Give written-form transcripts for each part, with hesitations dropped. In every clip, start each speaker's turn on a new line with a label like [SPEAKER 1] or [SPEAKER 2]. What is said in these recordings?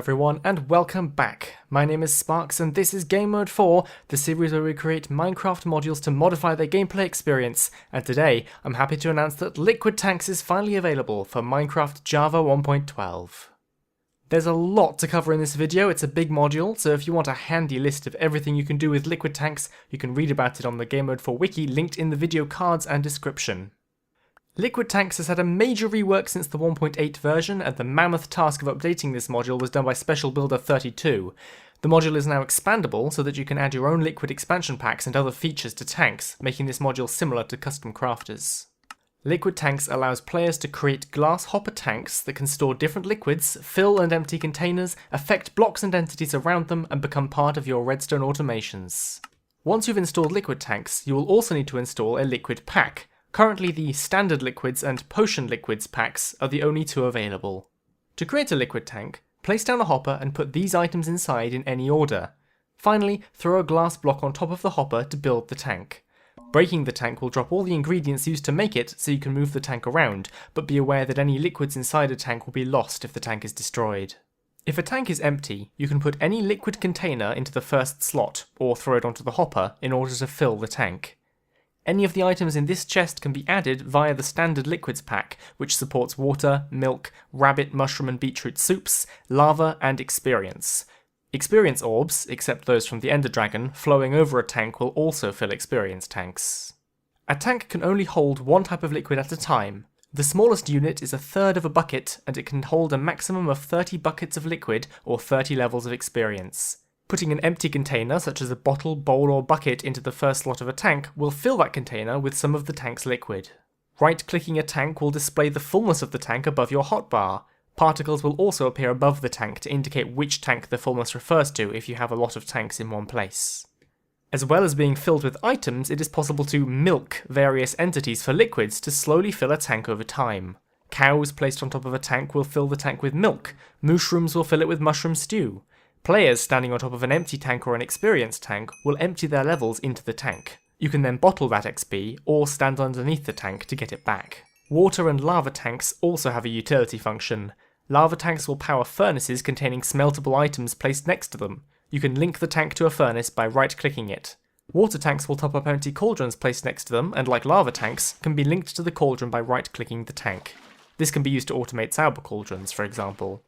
[SPEAKER 1] everyone, and welcome back. My name is Sparks, and this is Gamemode 4, the series where we create Minecraft modules to modify their gameplay experience, and today I'm happy to announce that Liquid Tanks is finally available for Minecraft Java 1.12. There's a lot to cover in this video. It's a big module, so if you want a handy list of everything you can do with Liquid Tanks, you can read about it on the Gamemode 4 wiki linked in the video cards and description. Liquid Tanks has had a major rework since the 1.8 version, and the mammoth task of updating this module was done by Special Builder 32. The module is now expandable so that you can add your own liquid expansion packs and other features to tanks, making this module similar to custom crafters. Liquid Tanks allows players to create glass hopper tanks that can store different liquids, fill and empty containers, affect blocks and entities around them, and become part of your redstone automations. Once you've installed Liquid Tanks, you will also need to install a liquid pack. Currently, the Standard Liquids and Potion Liquids packs are the only two available. To create a liquid tank, place down a hopper and put these items inside in any order. Finally, throw a glass block on top of the hopper to build the tank. Breaking the tank will drop all the ingredients used to make it, so you can move the tank around, but be aware that any liquids inside a tank will be lost if the tank is destroyed. If a tank is empty, you can put any liquid container into the first slot, or throw it onto the hopper in order to fill the tank. Any of the items in this chest can be added via the Standard Liquids pack, which supports water, milk, rabbit, mushroom and beetroot soups, lava and experience. Experience orbs, except those from the Ender Dragon, flowing over a tank will also fill experience tanks. A tank can only hold one type of liquid at a time. The smallest unit is a third of a bucket, and it can hold a maximum of 30 buckets of liquid or 30 levels of experience. Putting an empty container, such as a bottle, bowl or bucket, into the first slot of a tank will fill that container with some of the tank's liquid. Right-clicking a tank will display the fullness of the tank above your hotbar. Particles will also appear above the tank to indicate which tank the fullness refers to if you have a lot of tanks in one place. As well as being filled with items, it is possible to milk various entities for liquids to slowly fill a tank over time. Cows placed on top of a tank will fill the tank with milk. Mushrooms will fill it with mushroom stew. Players standing on top of an empty tank or an experience tank will empty their levels into the tank. You can then bottle that XP, or stand underneath the tank to get it back. Water and lava tanks also have a utility function. Lava tanks will power furnaces containing smeltable items placed next to them. You can link the tank to a furnace by right-clicking it. Water tanks will top up empty cauldrons placed next to them, and like lava tanks, can be linked to the cauldron by right-clicking the tank. This can be used to automate sour cauldrons, for example.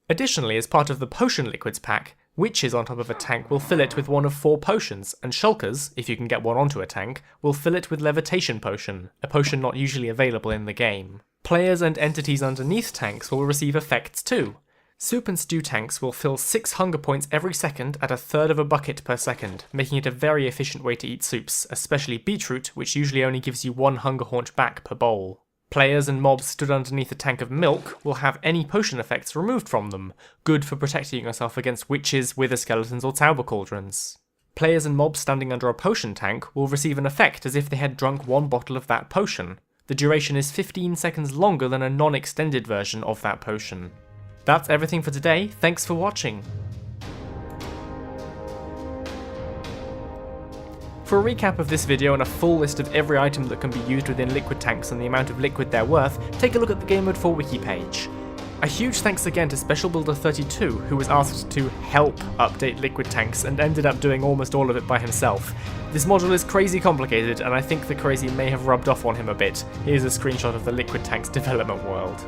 [SPEAKER 1] Additionally, as part of the Potion Liquids pack, witches on top of a tank will fill it with one of 4 potions, and shulkers, if you can get one onto a tank, will fill it with Levitation Potion, a potion not usually available in the game. Players and entities underneath tanks will receive effects too. Soup and stew tanks will fill 6 hunger points every second at a third of a bucket per second, making it a very efficient way to eat soups, especially beetroot, which usually only gives you 1 hunger haunch back per bowl. Players and mobs stood underneath a tank of milk will have any potion effects removed from them, good for protecting yourself against witches, wither skeletons or tower cauldrons. Players and mobs standing under a potion tank will receive an effect as if they had drunk 1 bottle of that potion. The duration is 15 seconds longer than a non-extended version of that potion. That's everything for today, thanks for watching. For a recap of this video and a full list of every item that can be used within liquid tanks and the amount of liquid they're worth, take a look at the Gamemode 4 wiki page. A huge thanks again to Special Builder 32, who was asked to help update liquid tanks and ended up doing almost all of it by himself. This module is crazy complicated, and I think the crazy may have rubbed off on him a bit. Here's a screenshot of the liquid tanks development world.